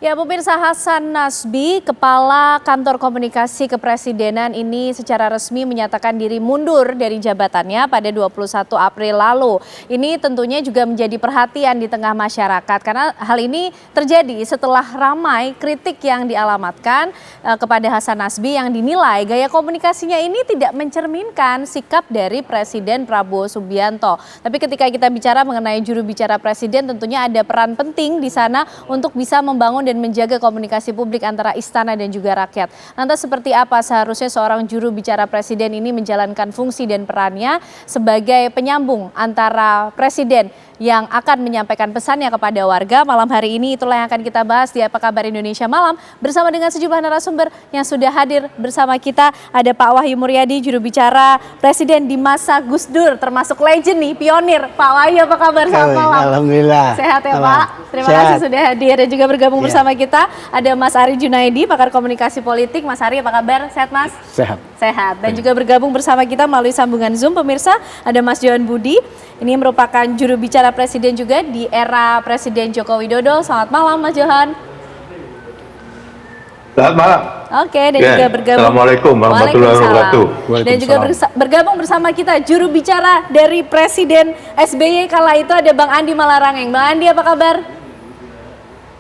Ya, pemirsa, Hasan Nasbi, Kepala Kantor Komunikasi Kepresidenan ini secara resmi menyatakan diri mundur dari jabatannya pada 21 April lalu. Ini tentunya juga menjadi perhatian di tengah masyarakat karena hal ini terjadi setelah ramai kritik yang dialamatkan kepada Hasan Nasbi yang dinilai gaya komunikasinya ini tidak mencerminkan sikap dari Presiden Prabowo Subianto. Tapi ketika kita bicara mengenai juru bicara Presiden, tentunya ada peran penting di sana untuk bisa membangun dan menjaga komunikasi publik antara istana dan juga rakyat. Lantas seperti apa seharusnya seorang juru bicara Presiden ini menjalankan fungsi dan perannya sebagai penyambung antara Presiden yang akan menyampaikan pesannya kepada warga? Malam hari ini itulah yang akan kita bahas di Apa Kabar Indonesia Malam bersama dengan sejumlah narasumber yang sudah hadir bersama kita. Ada Pak Wahyu Muryadi, juru bicara Presiden di masa Gus Dur, termasuk legend nih, pionir. Pak Wahyu, apa kabar? Selamat malam. Alhamdulillah. Sehat ya Pak? Terima kasih sudah hadir dan juga bergabung bersama kita. Ada Mas Ari Junaidi, pakar komunikasi politik. Mas Ari, apa kabar? Sehat Mas? Sehat. Sehat. Dan juga bergabung bersama kita melalui sambungan Zoom, pemirsa, ada Mas Johan Budi. Ini merupakan juru bicara Presiden juga di era Presiden Joko Widodo. Selamat malam Mas Johan. Selamat malam. Oke, dan juga bergabung. Assalamualaikum warahmatullahi wabarakatuh. Dan juga bergabung bersama kita juru bicara dari Presiden SBY kala itu ada Bang Andi Malarangeng. Bang Andi, apa kabar?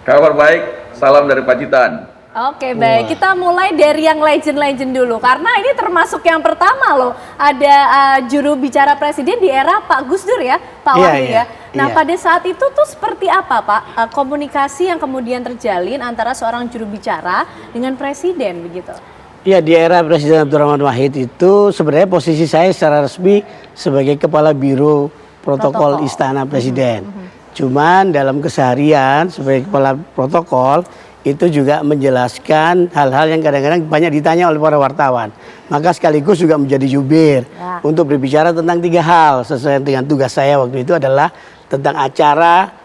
Kabar baik, salam dari Pacitan. Oke, baik. Kita mulai dari yang legend-legend dulu. Karena ini termasuk yang pertama loh. Ada juru bicara Presiden di era Pak Gus Dur ya, Pak Wahyu ya. Nah, pada saat itu tuh seperti apa Pak komunikasi yang kemudian terjalin antara seorang juru bicara dengan Presiden begitu? Ya, di era Presiden Abdurrahman Wahid itu sebenarnya posisi saya secara resmi sebagai Kepala Biro Protokol Istana Presiden. Cuman dalam keseharian sebagai Kepala Protokol itu juga menjelaskan hal-hal yang kadang-kadang banyak ditanya oleh para wartawan. Maka sekaligus juga menjadi jubir untuk berbicara tentang 3 hal sesuai dengan tugas saya waktu itu adalah tentang acara,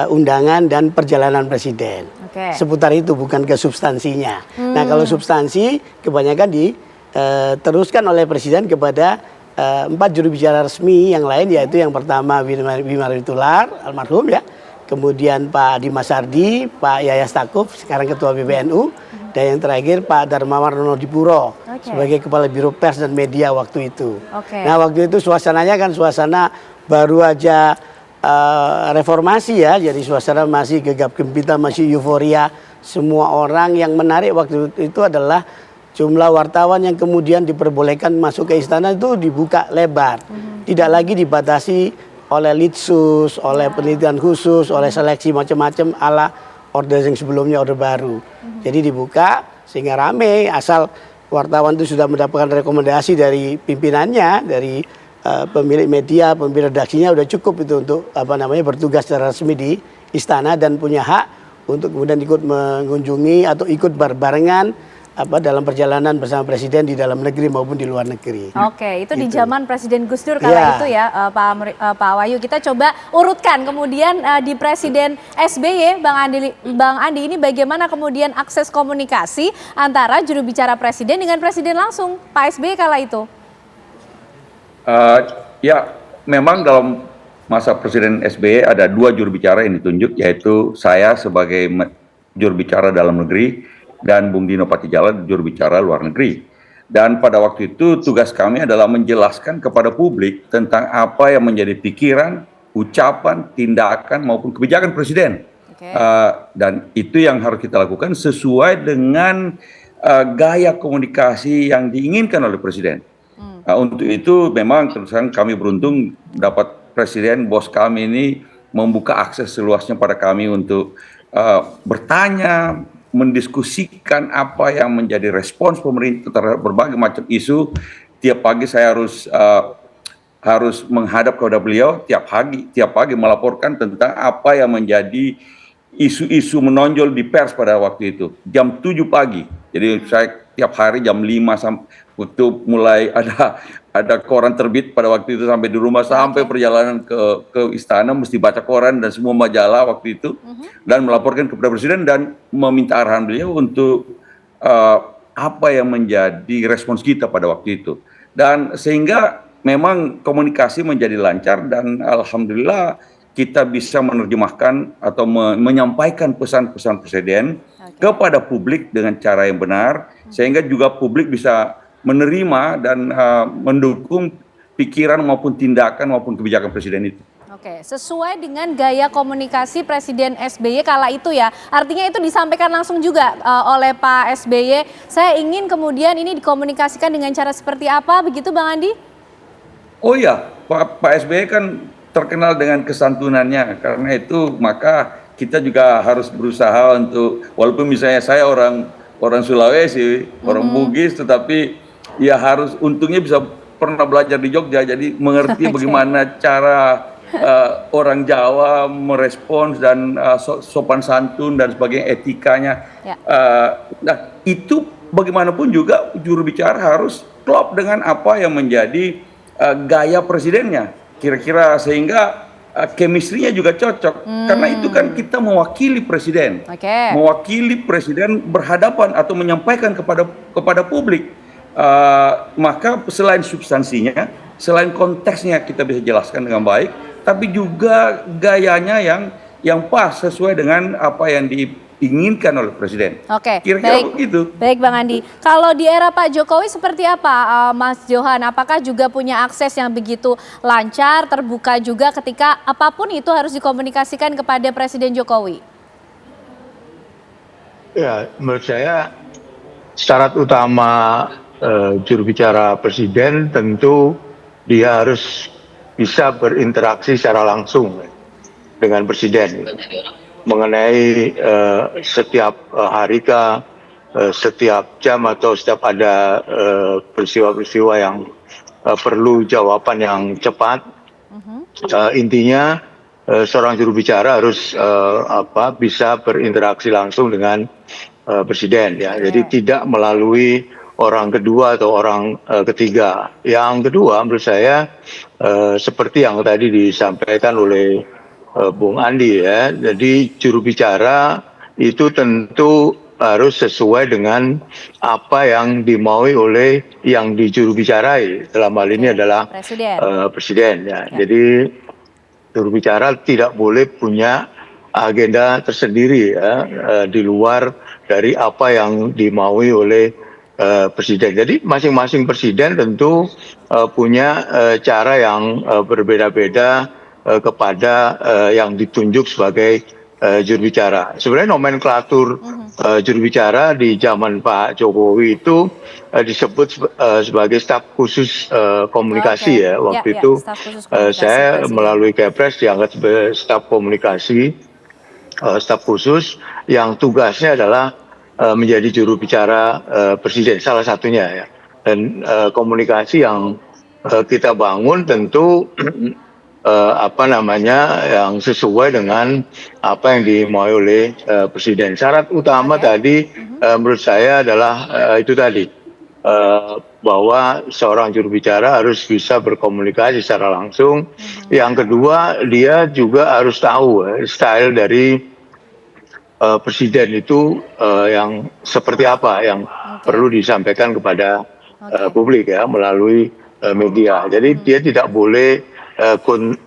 undangan dan perjalanan Presiden. Seputar itu, bukan ke substansinya. Nah, kalau substansi kebanyakan diteruskan oleh Presiden kepada 4 juru bicara resmi yang lain, yaitu yang pertama Wimar Witular, almarhum ya. Kemudian Pak Dimas Ardi, Pak Yahya Stakuf, sekarang Ketua PBNU, dan yang terakhir Pak Darmawan Ronodipuro sebagai Kepala Biro Pers dan Media waktu itu. Nah, waktu itu suasananya kan suasana baru aja reformasi ya, jadi suasana masih gegap gempita, masih euforia. Semua orang yang menarik waktu itu adalah jumlah wartawan yang kemudian diperbolehkan masuk ke istana itu dibuka lebar, tidak lagi dibatasi oleh litsus, oleh penelitian khusus, oleh seleksi macam-macam ala orde yang sebelumnya, orde baru. Jadi dibuka sehingga rame, asal wartawan itu sudah mendapatkan rekomendasi dari pimpinannya, dari pemilik media, pemilik redaksinya, udah cukup itu untuk bertugas secara resmi di istana dan punya hak untuk kemudian ikut mengunjungi atau ikut barengan dalam perjalanan bersama Presiden di dalam negeri maupun di luar negeri. Oke, itu di zaman Presiden Gus Dur kala itu ya, Pak Wahyu. Kita coba urutkan kemudian di Presiden SBY, Bang Andi ini bagaimana kemudian akses komunikasi antara juru bicara Presiden dengan Presiden langsung, Pak SBY kala itu? Ya, memang dalam masa Presiden SBY ada 2 juru bicara yang ditunjuk, yaitu saya sebagai juru bicara dalam negeri dan Bung Dino Patijala juru bicara luar negeri. Dan pada waktu itu tugas kami adalah menjelaskan kepada publik tentang apa yang menjadi pikiran, ucapan, tindakan maupun kebijakan Presiden. Dan itu yang harus kita lakukan sesuai dengan gaya komunikasi yang diinginkan oleh Presiden. Untuk itu memang terus terang kami beruntung dapat Presiden, bos kami ini membuka akses seluasnya pada kami untuk bertanya, mendiskusikan apa yang menjadi respons pemerintah terhadap berbagai macam isu. Tiap pagi saya harus menghadap kepada beliau, tiap pagi melaporkan tentang apa yang menjadi isu-isu menonjol di pers pada waktu itu. Jam 7 pagi. Jadi saya tiap hari jam 5 sampai waktu mulai ada koran terbit pada waktu itu sampai di rumah, sampai perjalanan ke istana mesti baca koran dan semua majalah waktu itu, dan melaporkan kepada Presiden dan meminta arahan beliau untuk apa yang menjadi respons kita pada waktu itu. Dan sehingga memang komunikasi menjadi lancar dan alhamdulillah kita bisa menerjemahkan atau menyampaikan pesan-pesan presiden kepada publik dengan cara yang benar, sehingga juga publik bisa menerima dan mendukung pikiran maupun tindakan maupun kebijakan presiden itu. Oke, sesuai dengan gaya komunikasi Presiden SBY kala itu ya. Artinya itu disampaikan langsung juga oleh Pak SBY. Saya ingin kemudian ini dikomunikasikan dengan cara seperti apa, begitu Bang Andi? Oh ya, Pak SBY kan terkenal dengan kesantunannya. Karena itu maka kita juga harus berusaha untuk, walaupun misalnya saya orang Sulawesi, orang Bugis, tetapi ya harus untungnya bisa pernah belajar di Jogja, jadi mengerti bagaimana cara orang Jawa merespons dan sopan santun dan sebagainya, etikanya. Nah itu bagaimanapun juga juru bicara harus klop dengan apa yang menjadi gaya presidennya, kira-kira sehingga chemistry-nya juga cocok. Karena itu kan kita mewakili presiden, mewakili presiden berhadapan atau menyampaikan kepada publik. Maka selain substansinya, selain konteksnya kita bisa jelaskan dengan baik, tapi juga gayanya yang pas sesuai dengan apa yang diinginkan oleh presiden. Oke, kira-kira begitu. Baik Bang Andi. Kalau di era Pak Jokowi seperti apa, Mas Johan? Apakah juga punya akses yang begitu lancar, terbuka juga ketika apapun itu harus dikomunikasikan kepada Presiden Jokowi? Ya, menurut saya syarat utama juru bicara presiden tentu dia harus bisa berinteraksi secara langsung dengan presiden mengenai setiap hari setiap jam atau setiap ada peristiwa-peristiwa yang perlu jawaban yang cepat. Intinya seorang juru bicara harus bisa berinteraksi langsung dengan presiden ya. Jadi tidak melalui orang kedua atau orang ketiga. Yang kedua menurut saya seperti yang tadi disampaikan oleh Bung Andi ya. Jadi juru bicara itu tentu harus sesuai dengan apa yang dimaui oleh yang dijuru bicarai. Dalam hal ini adalah presiden ya. Jadi juru bicara tidak boleh punya agenda tersendiri ya, di luar dari apa yang dimaui oleh presiden. Jadi masing-masing presiden tentu punya cara yang berbeda-beda kepada yang ditunjuk sebagai juru bicara. Sebenarnya nomenklatur juru bicara di zaman Pak Jokowi itu disebut sebagai staf khusus komunikasi ya. Waktu itu saya melalui Kepres diangkat sebagai staf komunikasi, staf khusus yang tugasnya adalah menjadi juru bicara presiden salah satunya ya. Dan komunikasi yang kita bangun tentu yang sesuai dengan apa yang dimau oleh presiden. Syarat utama tadi menurut saya adalah itu tadi, bahwa seorang juru bicara harus bisa berkomunikasi secara langsung. Yang kedua, dia juga harus tahu style dari presiden itu yang seperti apa yang perlu disampaikan kepada publik ya melalui media. Jadi dia tidak boleh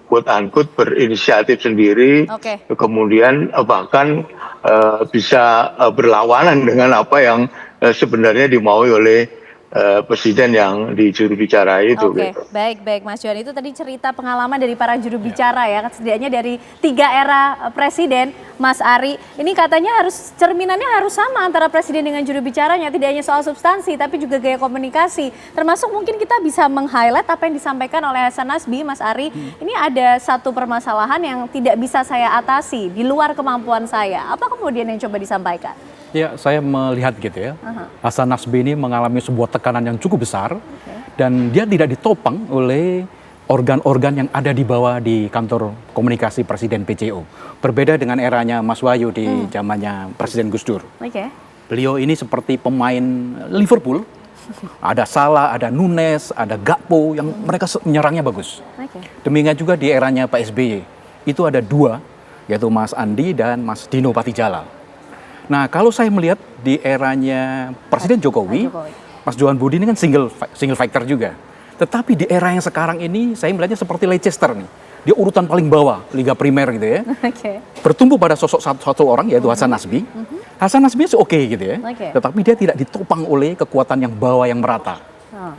quote unquote berinisiatif sendiri, kemudian bahkan bisa berlawanan dengan apa yang sebenarnya dimaui oleh presiden yang dijuru bicara itu. Gitu. Baik Mas Johan, itu tadi cerita pengalaman dari para juru bicara ya, setidaknya dari 3 era presiden. Mas Ari, ini katanya cerminannya harus sama antara presiden dengan juru bicaranya, tidak hanya soal substansi tapi juga gaya komunikasi. Termasuk mungkin kita bisa meng-highlight apa yang disampaikan oleh Hasan Nasbi, Mas Ari. Ini ada satu permasalahan yang tidak bisa saya atasi di luar kemampuan saya. Apa kemudian yang coba disampaikan? Ya, saya melihat gitu ya. Hasan Nasbi ini mengalami sebuah tekanan yang cukup besar dan dia tidak ditopang oleh organ-organ yang ada di bawah di kantor komunikasi Presiden PCO. Berbeda dengan eranya Mas Wahyu di zamannya Presiden Gus Dur. Beliau ini seperti pemain Liverpool. Ada Salah, ada Nunes, ada Gakpo yang mereka menyerangnya bagus. Demikian juga di eranya Pak SBY. Itu ada 2, yaitu Mas Andi dan Mas Dino Patijalal. Nah, kalau saya melihat di eranya Presiden Jokowi, Mas Johan Budi ini kan single fighter juga. Tetapi di era yang sekarang ini saya melihatnya seperti Leicester nih. dia urutan paling bawah Liga Primer gitu ya. Oke. Bertumbuh pada sosok satu orang yaitu Hasan Nasbi. Hasan Nasbi oke gitu ya. Oke. Tetapi dia tidak ditopang oleh kekuatan yang bawah yang merata. Oh.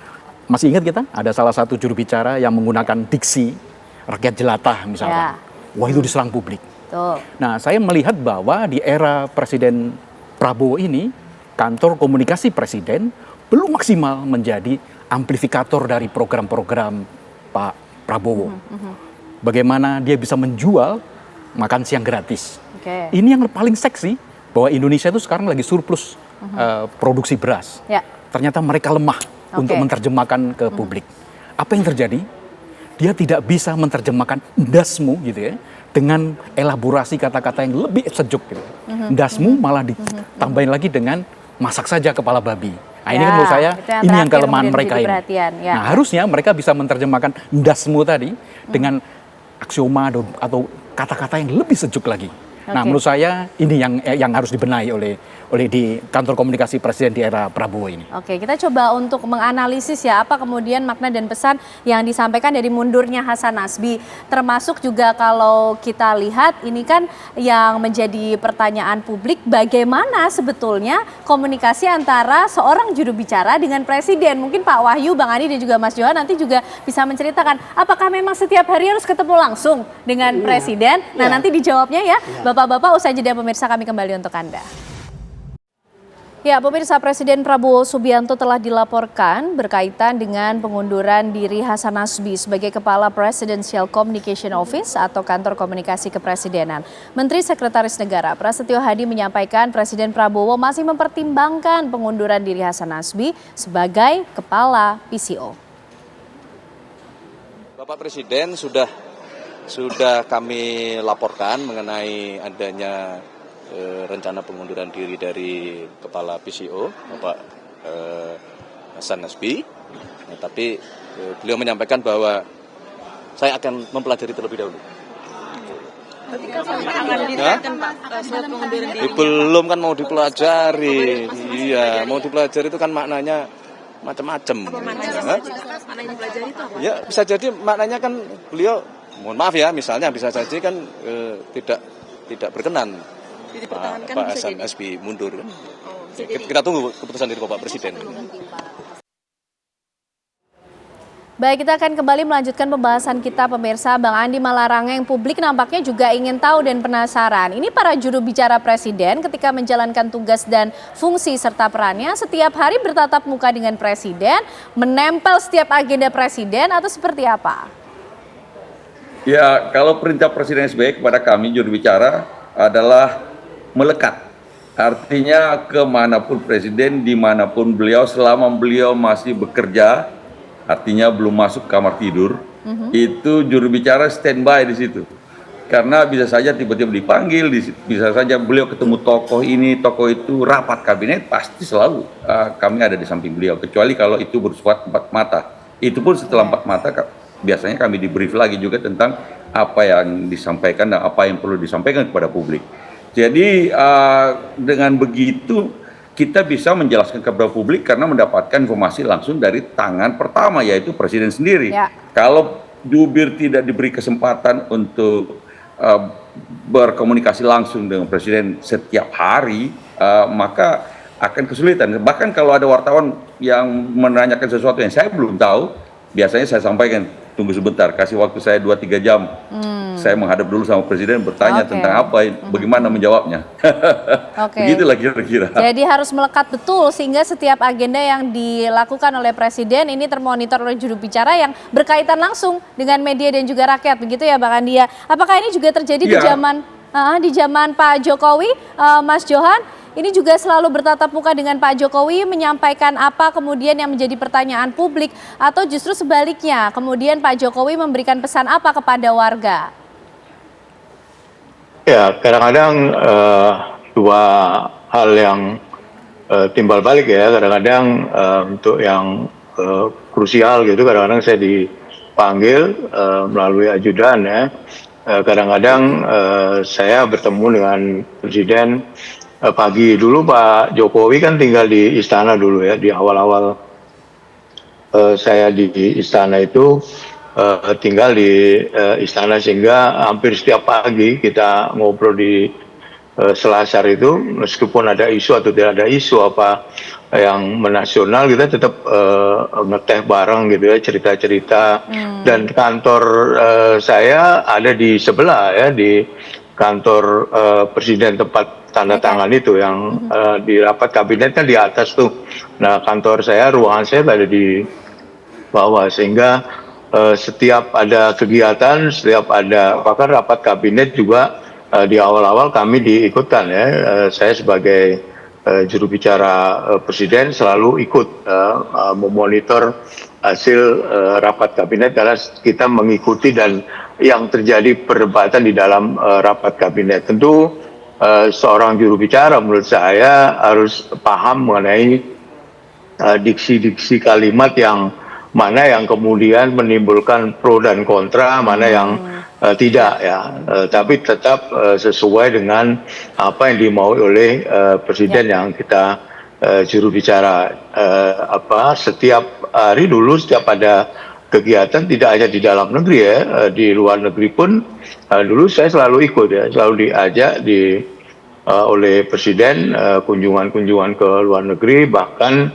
Masih ingat kita ada salah satu juru bicara yang menggunakan diksi rakyat jelata misalnya. Wah itu diserang publik. Tuh. Nah saya melihat bahwa di era Presiden Prabowo ini kantor komunikasi presiden belum maksimal menjadi amplifikator dari program-program Pak Prabowo. Bagaimana dia bisa menjual makan siang gratis. Oke. Ini yang paling seksi bahwa Indonesia itu sekarang lagi surplus produksi beras. Ya. Ternyata mereka lemah untuk menerjemahkan ke publik. Apa yang terjadi? Dia tidak bisa menerjemahkan ndasmu gitu ya dengan elaborasi kata-kata yang lebih sejuk gitu. Ndasmu malah ditambahin lagi dengan masak saja kepala babi. Nah ini kan menurut saya ini yang kelemahan mereka ini. Ya. Nah harusnya mereka bisa menerjemahkan ndasmu tadi dengan aksioma atau kata-kata yang lebih sejuk lagi. Nah menurut saya ini yang harus dibenahi oleh di kantor komunikasi presiden di era Prabowo ini. Oke, kita coba untuk menganalisis ya apa kemudian makna dan pesan yang disampaikan dari mundurnya Hasan Nasbi. Termasuk juga kalau kita lihat ini kan yang menjadi pertanyaan publik bagaimana sebetulnya komunikasi antara seorang juru bicara dengan presiden. Mungkin Pak Wahyu, Bang Andi dan juga Mas Johan nanti juga bisa menceritakan apakah memang setiap hari harus ketemu langsung dengan presiden. Nah nanti dijawabnya ya Bapak-bapak, usai jeda pemirsa kami kembali untuk Anda. Ya, pemirsa, Presiden Prabowo Subianto telah dilaporkan berkaitan dengan pengunduran diri Hasan Nasbi sebagai Kepala Presidential Communication Office atau Kantor Komunikasi Kepresidenan. Menteri Sekretaris Negara Prasetyo Hadi menyampaikan Presiden Prabowo masih mempertimbangkan pengunduran diri Hasan Nasbi sebagai Kepala PCO. Bapak Presiden sudah kami laporkan mengenai adanya rencana pengunduran diri dari Kepala PCO, Bapak Hasan Nasbi. Nah, tapi beliau menyampaikan bahwa saya akan mempelajari terlebih dahulu. Belum kan mau dipelajari. Iya, mau dipelajari itu kan maknanya macam-macam. Maknanya dipelajari itu apa? Ya, bisa jadi maknanya kan beliau, mohon maaf ya, misalnya bisa saja kan tidak berkenan. Pak Hasan Nasbi mundur kan. Kita tunggu keputusan dari Bapak Presiden. Baik, kita akan kembali melanjutkan pembahasan kita pemirsa. Bang Andi Malarangeng, publik nampaknya juga ingin tahu dan penasaran. Ini para juru bicara presiden ketika menjalankan tugas dan fungsi serta perannya setiap hari bertatap muka dengan presiden, menempel setiap agenda presiden atau seperti apa? Ya, kalau perintah Presiden SBY kepada kami juru bicara adalah melekat. Artinya kemanapun presiden, dimanapun beliau, selama beliau masih bekerja, artinya belum masuk kamar tidur, itu juru bicara standby di situ. Karena bisa saja tiba-tiba dipanggil, bisa saja beliau ketemu tokoh ini, tokoh itu, rapat kabinet, pasti selalu kami ada di samping beliau. Kecuali kalau itu bersifat empat mata. Itu pun setelah empat mata, biasanya kami di brief lagi juga tentang apa yang disampaikan dan apa yang perlu disampaikan kepada publik. Jadi dengan begitu kita bisa menjelaskan kepada publik karena mendapatkan informasi langsung dari tangan pertama yaitu presiden sendiri. Ya. Kalau jubir tidak diberi kesempatan untuk berkomunikasi langsung dengan presiden setiap hari, maka akan kesulitan. Bahkan kalau ada wartawan yang menanyakan sesuatu yang saya belum tahu, biasanya saya sampaikan, tunggu sebentar, kasih waktu saya 2-3 jam. Saya menghadap dulu sama presiden, bertanya tentang apa, bagaimana menjawabnya. Begitulah kira-kira. Jadi harus melekat betul sehingga setiap agenda yang dilakukan oleh presiden ini termonitor oleh juru bicara yang berkaitan langsung dengan media dan juga rakyat, begitu ya Bang Andi ya. Apakah ini juga terjadi di zaman Pak Jokowi, Mas Johan? Ini juga selalu bertatap muka dengan Pak Jokowi, menyampaikan apa kemudian yang menjadi pertanyaan publik, atau justru sebaliknya, kemudian Pak Jokowi memberikan pesan apa kepada warga? Ya, kadang-kadang dua hal yang timbal balik ya. Kadang-kadang untuk yang krusial gitu, kadang-kadang saya dipanggil melalui ajudan ya. Kadang-kadang saya bertemu dengan presiden. Pagi dulu Pak Jokowi kan tinggal di istana dulu ya, di awal-awal saya di istana itu tinggal di istana, sehingga hampir setiap pagi kita ngobrol di Selasar itu, meskipun ada isu atau tidak ada isu apa yang menasional, kita tetap ngeteh bareng gitu ya, cerita-cerita. Dan kantor saya ada di sebelah ya, di kantor presiden tempat tanda tangan itu yang di rapat kabinet kan di atas tuh. Nah, kantor saya, ruangan saya ada di bawah, sehingga setiap ada kegiatan, setiap ada bahkan rapat kabinet juga di awal-awal kami diikutkan ya. Saya sebagai juru bicara presiden selalu ikut memonitor hasil rapat kabinet, karena kita mengikuti dan yang terjadi perdebatan di dalam rapat kabinet. Tentu seorang juru bicara menurut saya harus paham mengenai diksi-diksi kalimat yang mana yang kemudian menimbulkan pro dan kontra, mana yang tidak ya, tapi tetap sesuai dengan apa yang dimaui oleh presiden yang kita juru bicara. Setiap hari dulu, setiap ada kegiatan, tidak hanya di dalam negeri ya, di luar negeri pun dulu saya selalu ikut ya, selalu diajak oleh presiden kunjungan-kunjungan ke luar negeri, bahkan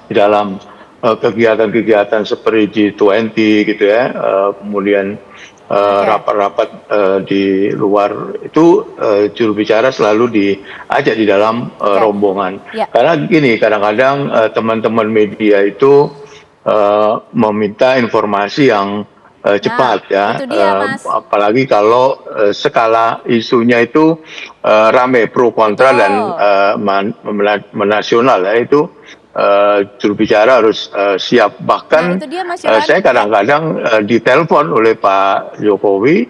di dalam kegiatan-kegiatan seperti G20 gitu ya, kemudian rapat-rapat di luar itu juru bicara selalu diajak di dalam rombongan. Karena gini, kadang-kadang teman-teman media itu meminta informasi yang cepat ya, apalagi kalau skala isunya itu rame pro kontra dan menasional ya, itu juru bicara harus siap. Bahkan saya kadang-kadang ditelepon oleh Pak Jokowi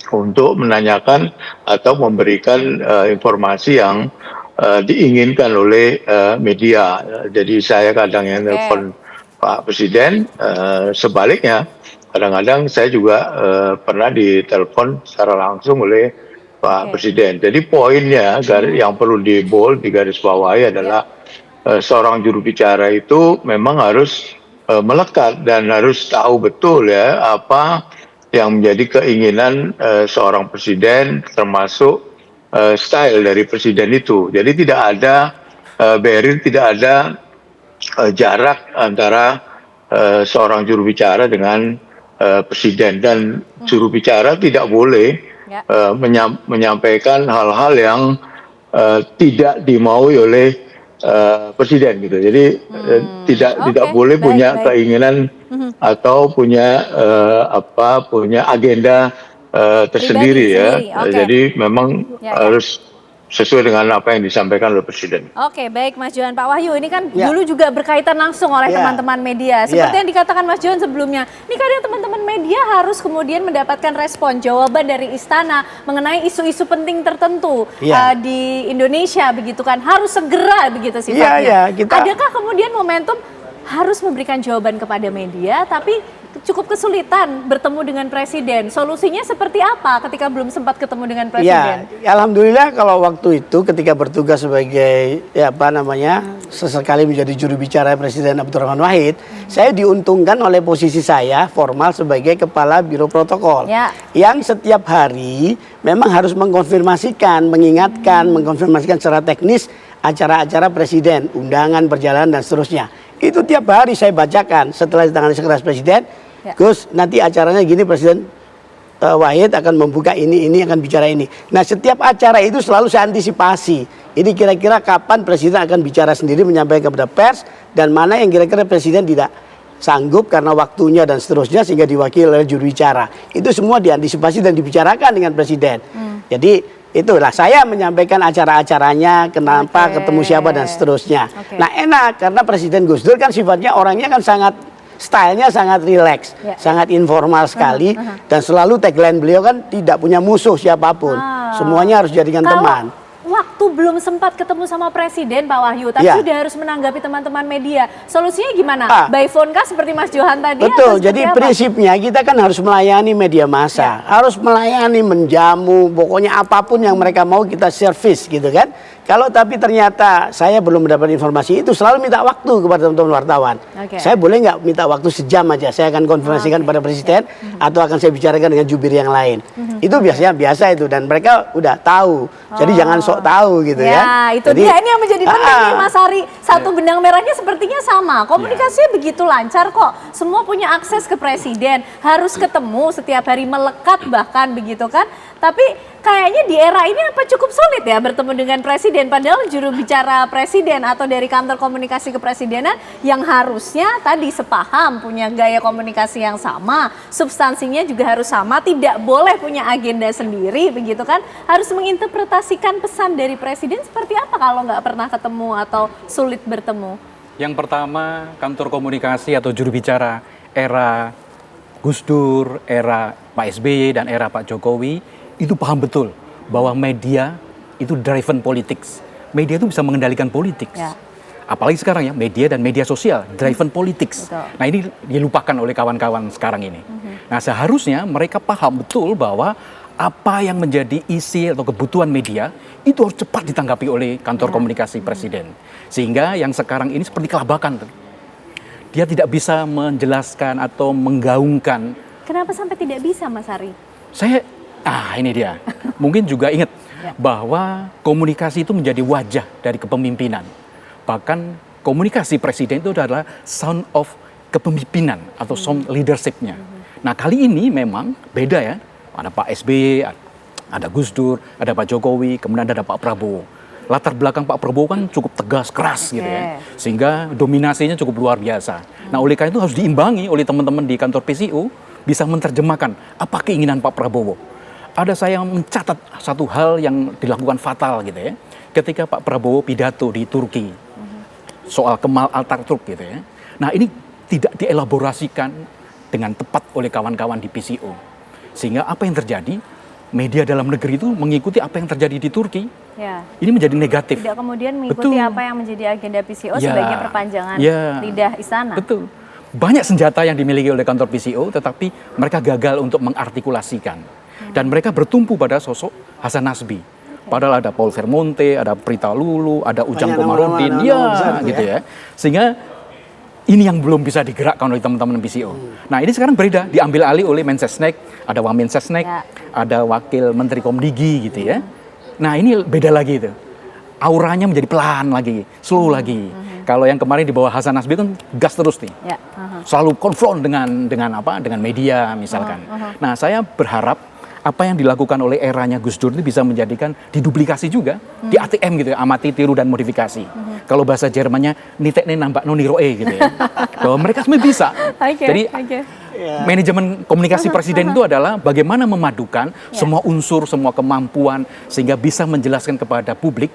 untuk menanyakan atau memberikan informasi yang diinginkan oleh media. Jadi saya kadang yang telepon Pak Presiden, sebaliknya kadang-kadang saya juga pernah ditelepon secara langsung oleh Pak Presiden. Jadi poinnya yang perlu di garis bawahi adalah seorang juru bicara itu memang harus melekat dan harus tahu betul ya apa yang menjadi keinginan seorang presiden, termasuk style dari presiden itu. Jadi tidak ada barrier, tidak ada jarak antara seorang juru bicara dengan presiden, dan juru bicara tidak boleh menyampaikan hal-hal yang tidak dimaui oleh presiden gitu. Jadi tidak boleh punya keinginan atau punya agenda tersendiri ya. Jadi memang harus sesuai dengan apa yang disampaikan oleh presiden. Oke, baik Mas Johan. Pak Wahyu, ini kan dulu juga berkaitan langsung oleh teman-teman media. Seperti yang dikatakan Mas Johan sebelumnya, ini kadang teman-teman media harus kemudian mendapatkan respon, jawaban dari istana mengenai isu-isu penting tertentu di Indonesia, begitu kan? Harus segera begitu sifatnya. Adakah kemudian momentum harus memberikan jawaban kepada media, tapi cukup kesulitan bertemu dengan presiden? Solusinya seperti apa ketika belum sempat ketemu dengan presiden? Ya, alhamdulillah kalau waktu itu ketika bertugas sebagai sesekali menjadi juru bicara Presiden Abdurrahman Wahid, saya diuntungkan oleh posisi saya formal sebagai kepala Biro Protokol, yang setiap hari memang harus mengkonfirmasikan, mengingatkan, mengkonfirmasikan secara teknis acara-acara presiden, undangan, perjalanan dan seterusnya. Itu tiap hari saya bacakan setelah ditangani sekretaris presiden. Gus, nanti acaranya gini, Presiden Wahid akan membuka ini akan bicara ini. Nah, setiap acara itu selalu saya antisipasi. Ini kira-kira kapan Presiden akan bicara sendiri menyampaikan kepada pers, dan mana yang kira-kira Presiden tidak sanggup karena waktunya dan seterusnya sehingga diwakili oleh juru bicara. Itu semua diantisipasi dan dibicarakan dengan Presiden. Jadi itulah saya menyampaikan acara-acaranya, kenapa ketemu siapa dan seterusnya. Nah, enak karena Presiden Gus Dur kan sifatnya orangnya kan stylenya sangat rileks, sangat informal sekali, dan selalu tagline beliau kan tidak punya musuh siapapun, semuanya harus jadikan teman. Waktu belum sempat ketemu sama presiden Pak Wahyu, tapi sudah harus menanggapi teman-teman media. Solusinya gimana? By phone kah seperti Mas Johan tadi? Betul, jadi prinsipnya kita kan harus melayani media massa, harus melayani, menjamu, pokoknya apapun yang mereka mau kita servis gitu kan. Kalau tapi ternyata saya belum mendapat informasi itu, selalu minta waktu kepada teman-teman wartawan. Oke. Saya boleh nggak minta waktu sejam aja? Saya akan konfirmasikan pada presiden atau akan saya bicarakan dengan jubir yang lain. Itu biasanya biasa itu dan mereka udah tahu. Jadi jangan sok tahu gitu ya. Ya, itu Jadi, dia. Ini yang menjadi penting nih Mas Ari. Satu benang merahnya sepertinya sama. Komunikasinya begitu lancar kok. Semua punya akses ke presiden. Harus ketemu setiap hari, melekat bahkan begitu kan. Tapi kayaknya di era ini apa cukup sulit ya bertemu dengan presiden. Padahal juru bicara presiden atau dari kantor komunikasi kepresidenan yang harusnya tadi sepaham, punya gaya komunikasi yang sama, substansinya juga harus sama, tidak boleh punya agenda sendiri begitu kan. Harus menginterpretasikan pesan dari presiden seperti apa kalau nggak pernah ketemu atau sulit bertemu? Yang pertama, kantor komunikasi atau juru bicara era Gus Dur, era Pak SBY dan era Pak Jokowi itu paham betul bahwa media itu driven politics. Media itu bisa mengendalikan politik. Ya. Apalagi sekarang ya, media dan media sosial driven politics. Betul. Nah, ini dilupakan oleh kawan-kawan sekarang ini. Nah, seharusnya mereka paham betul bahwa apa yang menjadi isi atau kebutuhan media itu harus cepat ditanggapi oleh kantor komunikasi presiden. Sehingga yang sekarang ini seperti kelabakan tuh. Dia tidak bisa menjelaskan atau menggaungkan. Kenapa sampai tidak bisa Mas Ari? Ini dia. Mungkin juga ingat bahwa komunikasi itu menjadi wajah dari kepemimpinan. Bahkan komunikasi presiden itu adalah sound of kepemimpinan atau sound leadership-nya. Nah, kali ini memang beda ya. Ada Pak SBY, ada Gus Dur, ada Pak Jokowi, kemudian ada Pak Prabowo. Latar belakang Pak Prabowo kan cukup tegas, keras gitu ya. Sehingga dominasinya cukup luar biasa. Nah, oleh karena itu harus diimbangi oleh teman-teman di kantor PCO bisa menerjemahkan apa keinginan Pak Prabowo. Ada saya mencatat satu hal yang dilakukan fatal gitu ya. Ketika Pak Prabowo pidato di Turki soal Kemal Atatürk gitu ya. Nah, ini tidak dielaborasikan dengan tepat oleh kawan-kawan di PCO. Sehingga apa yang terjadi? Media dalam negeri itu mengikuti apa yang terjadi di Turki. Ya. Ini menjadi negatif. Tidak kemudian mengikuti apa yang menjadi agenda PCO sebagai perpanjangan lidah istana. Betul. Banyak senjata yang dimiliki oleh kantor PCO, tetapi mereka gagal untuk mengartikulasikan. Dan mereka bertumpu pada sosok Hasan Nasbi. Padahal ada Paul Vermonte, ada Prita Lulu, ada Ujang Komarudin, gitu ya. Sehingga ini yang belum bisa digerakkan oleh teman-teman PCO. Nah, ini sekarang berbeda, diambil alih oleh Mensesnek, ada Wamensesnek, ada Wakil Menteri Komdigi gitu ya. Nah, ini beda lagi itu. Auranya menjadi pelan lagi, slow lagi. Kalau yang kemarin di bawah Hasan Nasbi kan gas terus nih. Selalu konfront dengan media misalkan. Nah, saya berharap apa yang dilakukan oleh eranya Gus Dur itu bisa menjadikan diduplikasi juga di ATM gitu ya, amati, tiru dan modifikasi. Kalau bahasa Jermannya nitekne nambah noniroe gitu ya. Bahwa mereka semua bisa. Jadi manajemen komunikasi presiden itu adalah bagaimana memadukan semua unsur, semua kemampuan sehingga bisa menjelaskan kepada publik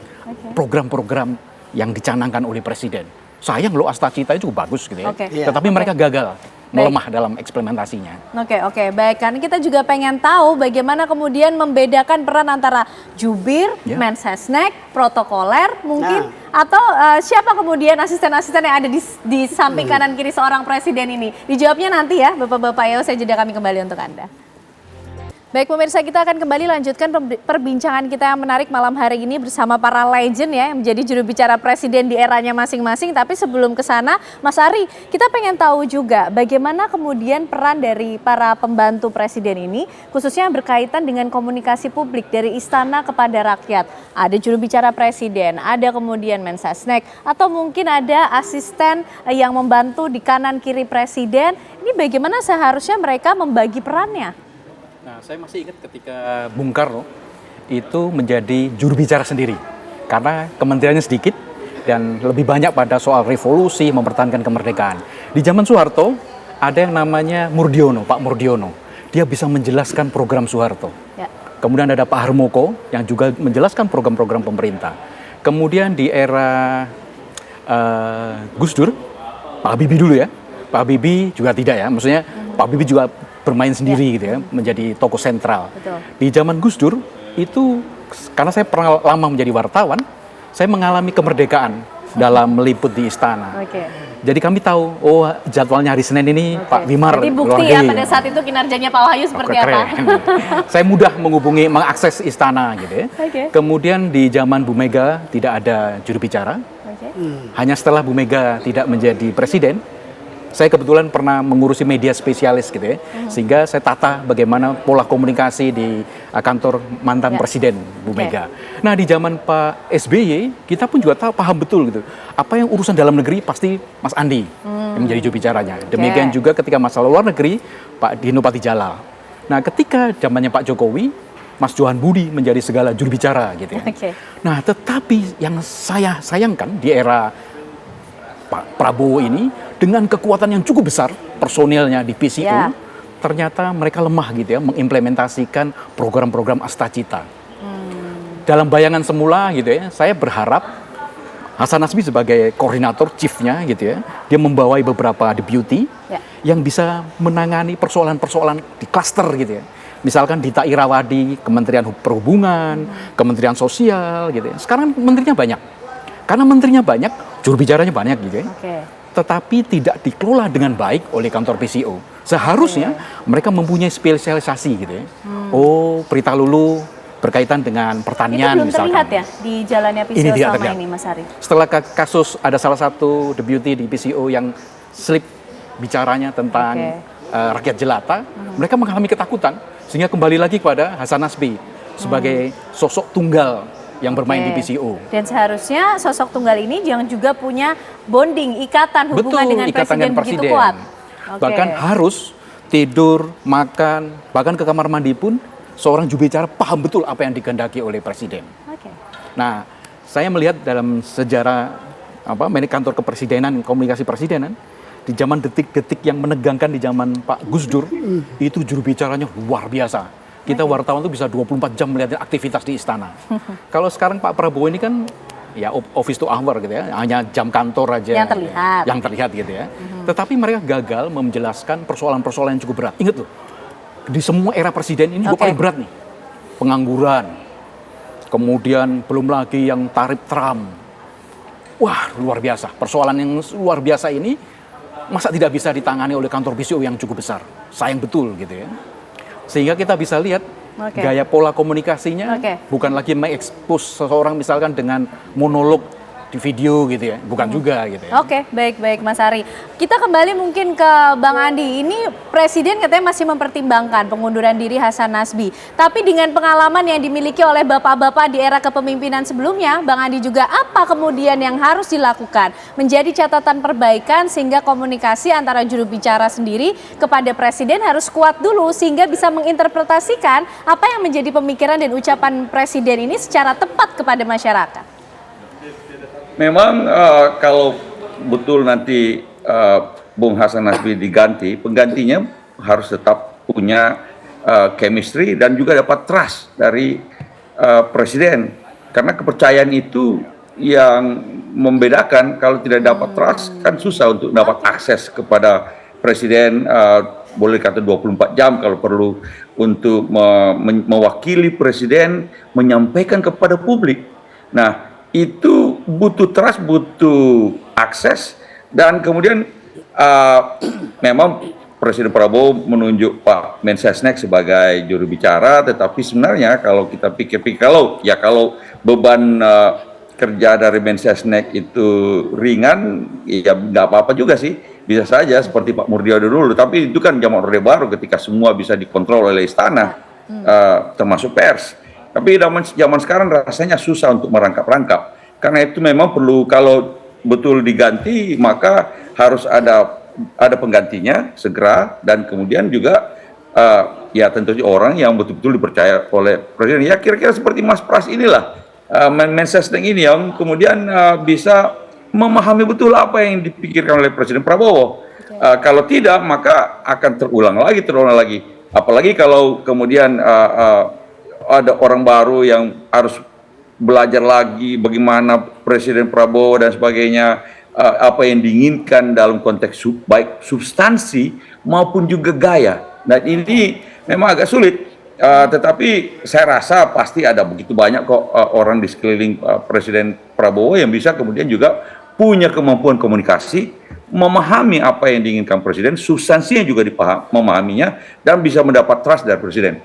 program-program yang dicanangkan oleh presiden. Sayang loh, Asta Cita itu bagus gitu ya. Tetapi mereka gagal melemah dalam eksperimentasinya. Oke, baik. Karena kita juga pengen tahu bagaimana kemudian membedakan peran antara jubir, Mensesnek, protokoler mungkin, atau siapa kemudian asisten-asisten yang ada di samping kanan kiri seorang presiden ini. Dijawabnya nanti ya, Bapak-Bapak ya. Saya jeda, kami kembali untuk Anda. Baik pemirsa, kita akan kembali lanjutkan perbincangan kita yang menarik malam hari ini bersama para legend ya yang menjadi juru bicara presiden di eranya masing-masing. Tapi sebelum ke sana, Mas Ari, kita pengen tahu juga bagaimana kemudian peran dari para pembantu presiden ini, khususnya yang berkaitan dengan komunikasi publik dari istana kepada rakyat. Ada juru bicara presiden, ada kemudian Mensesnek, atau mungkin ada asisten yang membantu di kanan kiri presiden. Ini bagaimana seharusnya mereka membagi perannya? Nah, saya masih ingat ketika Bung Karno itu menjadi juru bicara sendiri. Karena kementeriannya sedikit dan lebih banyak pada soal revolusi, mempertahankan kemerdekaan. Di zaman Soeharto ada yang namanya Murdiono, Pak Murdiono. Dia bisa menjelaskan program Soeharto. Kemudian ada Pak Harmoko yang juga menjelaskan program-program pemerintah. Kemudian di era Gus Dur, Pak Habibie dulu ya. Pak Habibie juga tidak ya, maksudnya Pak Habibie juga bermain sendiri gitu ya, menjadi tokoh sentral. Di zaman Gus Dur itu, karena saya pernah lama menjadi wartawan, saya mengalami kemerdekaan dalam meliput di istana. Oke. Jadi kami tahu, oh jadwalnya hari Senin ini Pak Wimar Jadi luar bukti ya negeri. pada saat itu kinerjanya Pak Wahyu seperti Oke, apa? keren. Saya mudah menghubungi, mengakses istana gitu ya. Oke. Kemudian di zaman Bu Mega tidak ada juru bicara. Oke. Hanya setelah Bu Mega tidak menjadi presiden, saya kebetulan pernah mengurusi media spesialis gitu ya, sehingga saya tata bagaimana pola komunikasi di kantor mantan Ya. presiden Bu Oke. Mega. Nah di zaman Pak SBY kita pun juga tahu, paham betul gitu, apa yang urusan dalam negeri pasti Mas Andi yang menjadi juru bicaranya. Demikian juga ketika masalah luar negeri Pak Dino Patijalal. Nah ketika zamannya Pak Jokowi, Mas Johan Budi menjadi segala juru bicara gitu ya. Oke. Nah, tetapi yang saya sayangkan di era Pak Prabowo ini, dengan kekuatan yang cukup besar personilnya di PCO, Ya. ternyata mereka lemah gitu ya mengimplementasikan program-program Astacita. Dalam bayangan semula gitu ya, saya berharap Hasan Nasbi sebagai koordinator chiefnya gitu ya, dia membawai beberapa deputy Ya. yang bisa menangani persoalan-persoalan di klaster gitu ya. Misalkan Dita Irawadi, Kementerian Perhubungan, Kementerian Sosial gitu ya. Sekarang menterinya banyak. Karena menterinya banyak, juru bicaranya banyak gitu ya. Oke. Tetapi tidak dikelola dengan baik oleh kantor PCO. Seharusnya mereka mempunyai spesialisasi gitu ya. Oh, Prita Lulu berkaitan dengan Itu pertanian belum misalkan. terlihat ya di jalannya Ini PCO tidak selama terlihat. ini, Mas Ari? Setelah kasus ada salah satu deputy di PCO yang slip bicaranya tentang Oke. rakyat jelata, mereka mengalami ketakutan sehingga kembali lagi kepada Hasan Nasbi sebagai sosok tunggal yang bermain di Oke. PCO. Dan seharusnya sosok tunggal ini jangan juga punya bonding, ikatan hubungan dengan presiden begitu kuat. Oke. Bahkan harus tidur, makan, bahkan ke kamar mandi pun seorang juru bicara paham betul apa yang dikehendaki oleh presiden. Oke. Nah, saya melihat dalam sejarah kantor kepresidenan, komunikasi presidenan, di zaman detik-detik yang menegangkan di zaman Pak Gus Dur, itu juru bicaranya luar biasa. Kita wartawan tuh bisa 24 jam melihat aktivitas di istana. Kalau sekarang Pak Prabowo ini kan ya office to hour gitu ya, hanya jam kantor aja. Yang terlihat. Yang terlihat gitu ya. Tetapi mereka gagal menjelaskan persoalan-persoalan yang cukup berat. Ingat loh, di semua era presiden ini juga Oke. paling berat nih. Pengangguran, kemudian belum lagi yang tarif Trump. Wah, luar biasa. Persoalan yang luar biasa ini masa tidak bisa ditangani oleh kantor PCO yang cukup besar. Sayang betul gitu ya. Sehingga kita bisa lihat Oke. gaya pola komunikasinya Oke. bukan lagi mengekspos seseorang misalkan dengan monolog di video gitu ya. Bukan juga gitu ya. Oke, baik Mas Ari. Kita kembali mungkin ke Bang Andi. Ini Presiden katanya masih mempertimbangkan pengunduran diri Hasan Nasbi. Tapi dengan pengalaman yang dimiliki oleh bapak-bapak di era kepemimpinan sebelumnya, Bang Andi juga apa kemudian yang harus dilakukan menjadi catatan perbaikan sehingga komunikasi antara juru bicara sendiri kepada Presiden harus kuat dulu sehingga bisa menginterpretasikan apa yang menjadi pemikiran dan ucapan Presiden ini secara tepat kepada masyarakat. Memang kalau betul nanti Bung Hasan Nasbi diganti, penggantinya harus tetap punya chemistry dan juga dapat trust dari presiden. Karena kepercayaan itu yang membedakan. Kalau tidak dapat trust kan susah untuk dapat akses kepada presiden, boleh kata 24 jam kalau perlu untuk mewakili presiden menyampaikan kepada publik. Nah, itu butuh trust, butuh akses, dan kemudian memang Presiden Prabowo menunjuk Pak Mensesnek sebagai juru bicara, tetapi sebenarnya kalau kita pikir-pikir, kalau beban kerja dari Mensesnek itu ringan, ya nggak apa-apa juga sih, bisa saja seperti Pak Murdiado dulu, tapi itu kan zaman Orde Baru ketika semua bisa dikontrol oleh istana, termasuk pers. Tapi zaman sekarang rasanya susah untuk merangkap-rangkap. Karena itu memang perlu, kalau betul diganti, maka harus ada penggantinya segera, dan kemudian juga ya tentunya orang yang betul-betul dipercaya oleh presiden. Ya kira-kira seperti Mas Pras inilah, Mensesnek ini yang kemudian bisa memahami betul apa yang dipikirkan oleh Presiden Prabowo. Kalau tidak, maka akan terulang lagi. Apalagi kalau kemudian ada orang baru yang harus belajar lagi bagaimana Presiden Prabowo dan sebagainya, apa yang diinginkan dalam konteks baik substansi maupun juga gaya. Dan ini memang agak sulit, tetapi saya rasa pasti ada begitu banyak kok orang di sekeliling Presiden Prabowo yang bisa kemudian juga punya kemampuan komunikasi, memahami apa yang diinginkan presiden, substansinya juga memahaminya, dan bisa mendapat trust dari presiden.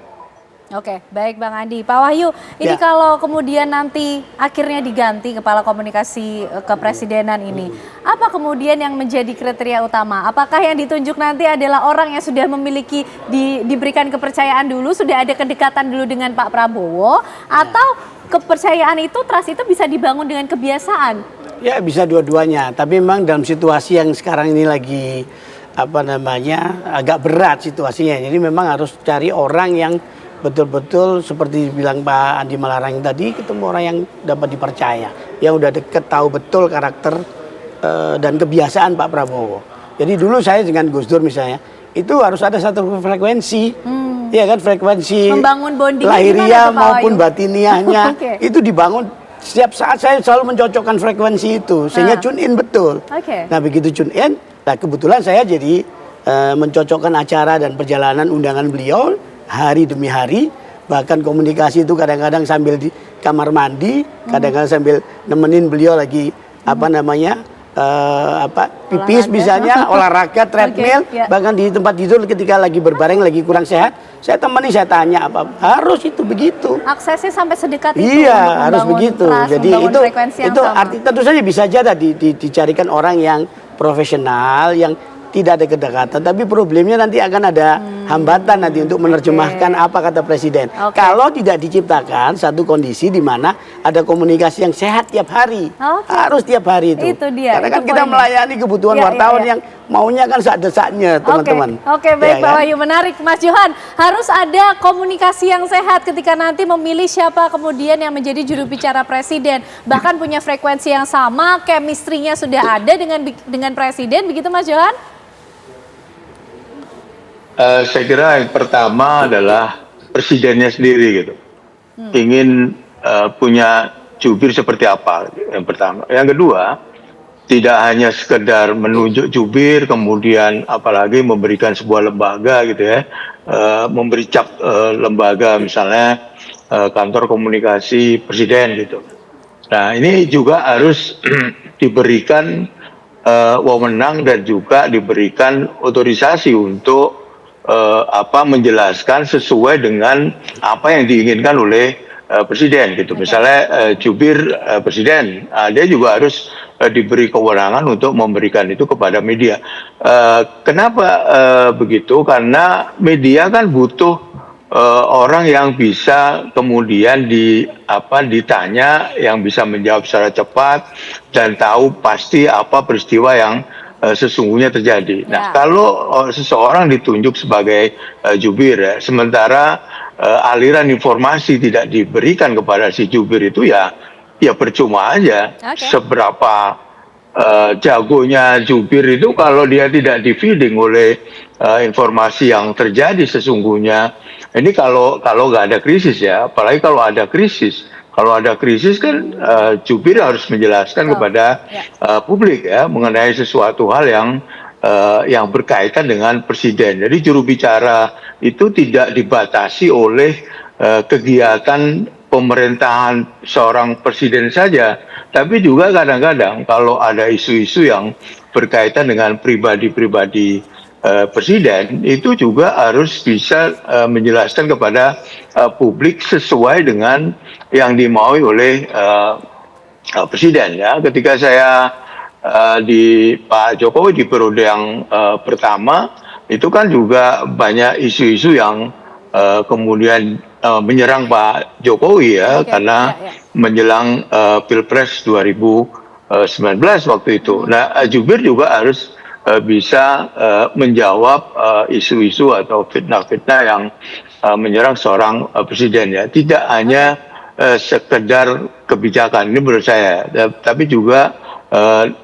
Oke, baik Bang Andi. Pak Wahyu, ini kalau kemudian nanti akhirnya diganti kepala komunikasi kepresidenan ini, apa kemudian yang menjadi kriteria utama? Apakah yang ditunjuk nanti adalah orang yang sudah memiliki, diberikan kepercayaan dulu, sudah ada kedekatan dulu dengan Pak Prabowo, atau kepercayaan itu, trust itu bisa dibangun dengan kebiasaan? Ya bisa dua-duanya, tapi memang dalam situasi yang sekarang ini lagi agak berat situasinya. Jadi memang harus cari orang yang betul-betul seperti bilang Pak Andi Malarangeng tadi, ketemu orang yang dapat dipercaya, yang udah deket, tahu betul karakter dan kebiasaan Pak Prabowo. Jadi dulu saya dengan Gus Dur misalnya, itu harus ada satu frekuensi, ya kan, frekuensi membangun bonding lahiriah maupun batiniahnya. Okay. Itu dibangun setiap saat. Saya selalu mencocokkan frekuensi itu sehingga tune in betul. Nah begitu tune in, nah kebetulan saya jadi mencocokkan acara dan perjalanan undangan beliau hari demi hari, bahkan komunikasi itu kadang-kadang sambil di kamar mandi, kadang-kadang sambil nemenin beliau lagi pipis misalnya, olahraga, treadmill, bahkan di tempat tidur ketika lagi berbareng, lagi kurang sehat, saya temani, saya tanya apa, harus itu begitu. Aksesnya sampai sedekat itu. Iya, harus begitu. Trust, jadi itu arti tentu saja bisa aja dicarikan orang yang profesional, yang tidak ada kedekatan, tapi problemnya nanti akan ada hambatan nanti untuk menerjemahkan apa kata presiden. Kalau tidak diciptakan satu kondisi di mana ada komunikasi yang sehat tiap hari, harus tiap hari itu. Itu dia. Karena kan kita melayani kebutuhan wartawan yang maunya kan saat-desaknya, teman-teman. Oke, baik Pak Wahyu, menarik. Mas Johan, harus ada komunikasi yang sehat ketika nanti memilih siapa kemudian yang menjadi juru bicara presiden. Bahkan punya frekuensi yang sama, chemistry-nya sudah ada dengan presiden, begitu Mas Johan? Saya kira yang pertama adalah presidennya sendiri gitu. Ingin punya jubir seperti apa, yang pertama. Yang kedua, tidak hanya sekedar menunjuk jubir, kemudian apalagi memberikan sebuah lembaga gitu ya, memberi cap lembaga misalnya kantor komunikasi presiden gitu. Nah ini juga harus diberikan wewenang dan juga diberikan otorisasi untuk menjelaskan sesuai dengan apa yang diinginkan oleh presiden gitu. Misalnya jubir presiden, dia juga harus diberi kewenangan untuk memberikan itu kepada media. Kenapa begitu? Karena media kan butuh orang yang bisa kemudian ditanya, yang bisa menjawab secara cepat dan tahu pasti apa peristiwa yang sesungguhnya terjadi. Nah, kalau seseorang ditunjuk sebagai jubir ya, sementara aliran informasi tidak diberikan kepada si jubir itu ya percuma aja. Seberapa jagonya jubir itu kalau dia tidak di-feeding oleh informasi yang terjadi sesungguhnya. Ini kalau nggak ada krisis ya, apalagi kalau ada krisis. Kalau ada krisis kan jubir harus menjelaskan kepada publik ya mengenai sesuatu hal yang berkaitan dengan presiden. Jadi juru bicara itu tidak dibatasi oleh kegiatan pemerintahan seorang presiden saja, tapi juga kadang-kadang kalau ada isu-isu yang berkaitan dengan pribadi-pribadi presiden itu juga harus bisa menjelaskan kepada publik sesuai dengan yang dimaui oleh presiden ya. Ketika saya di Pak Jokowi di periode yang pertama itu kan juga banyak isu-isu yang kemudian menyerang Pak Jokowi ya, karena menjelang Pilpres 2019 waktu itu. Nah, jubir juga harus bisa menjawab isu-isu atau fitnah-fitnah yang menyerang seorang presiden ya. Tidak hanya sekedar kebijakan, ini menurut saya, tapi juga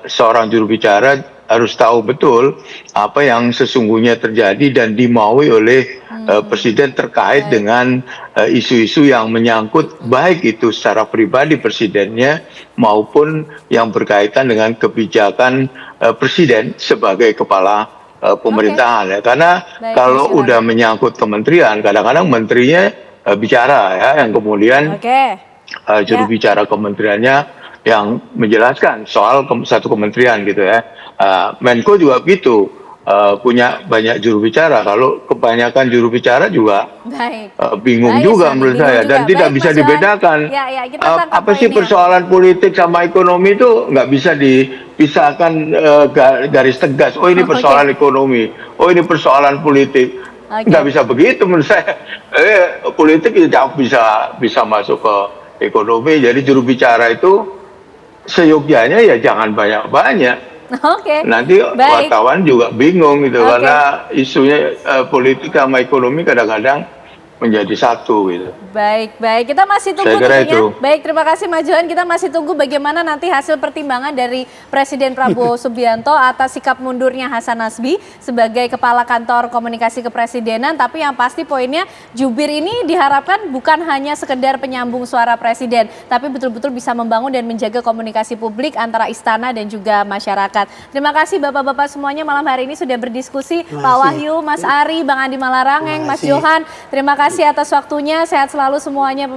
seorang juru bicara harus tahu betul apa yang sesungguhnya terjadi dan dimaui oleh presiden terkait dengan isu-isu yang menyangkut baik itu secara pribadi presidennya maupun yang berkaitan dengan kebijakan presiden sebagai kepala pemerintahan ya. Karena kalau udah menyangkut kementerian, kadang-kadang menterinya bicara ya, yang kemudian juru bicara kementeriannya yang menjelaskan soal satu kementerian gitu ya. Menko juga begitu, punya banyak juru bicara. Kalau kebanyakan juru bicara juga Baik. bingung Baik, juga Sandi, menurut bingung saya, juga. dan tidak Baik, bisa Mas Johan. dibedakan. Ya, kita tangkap Apa sih poinnya. persoalan politik sama ekonomi itu nggak bisa dipisahkan garis tegas. Oh ini persoalan ekonomi, oh ini persoalan politik. Nggak bisa begitu menurut saya. Politik tidak bisa masuk ke ekonomi. Jadi juru bicara itu seyogyanya ya jangan banyak-banyak. Oke. Nanti Baik. wartawan juga bingung gitu, Oke. karena isunya politik sama ekonomi kadang-kadang menjadi satu gitu. Baik, kita masih tunggu Saya kira tentunya. itu. Baik, terima kasih Mas Johan. Kita masih tunggu bagaimana nanti hasil pertimbangan dari Presiden Prabowo Subianto atas sikap mundurnya Hasan Nasbi sebagai Kepala Kantor Komunikasi Kepresidenan. Tapi yang pasti poinnya, jubir ini diharapkan bukan hanya sekedar penyambung suara Presiden, tapi betul-betul bisa membangun dan menjaga komunikasi publik antara istana dan juga masyarakat. Terima kasih Bapak-Bapak semuanya malam hari ini sudah berdiskusi. Pak Wahyu, Mas Ari, Bang Andi Malarangeng, Mas Johan. Terima kasih atas waktunya. Sehat selalu semuanya.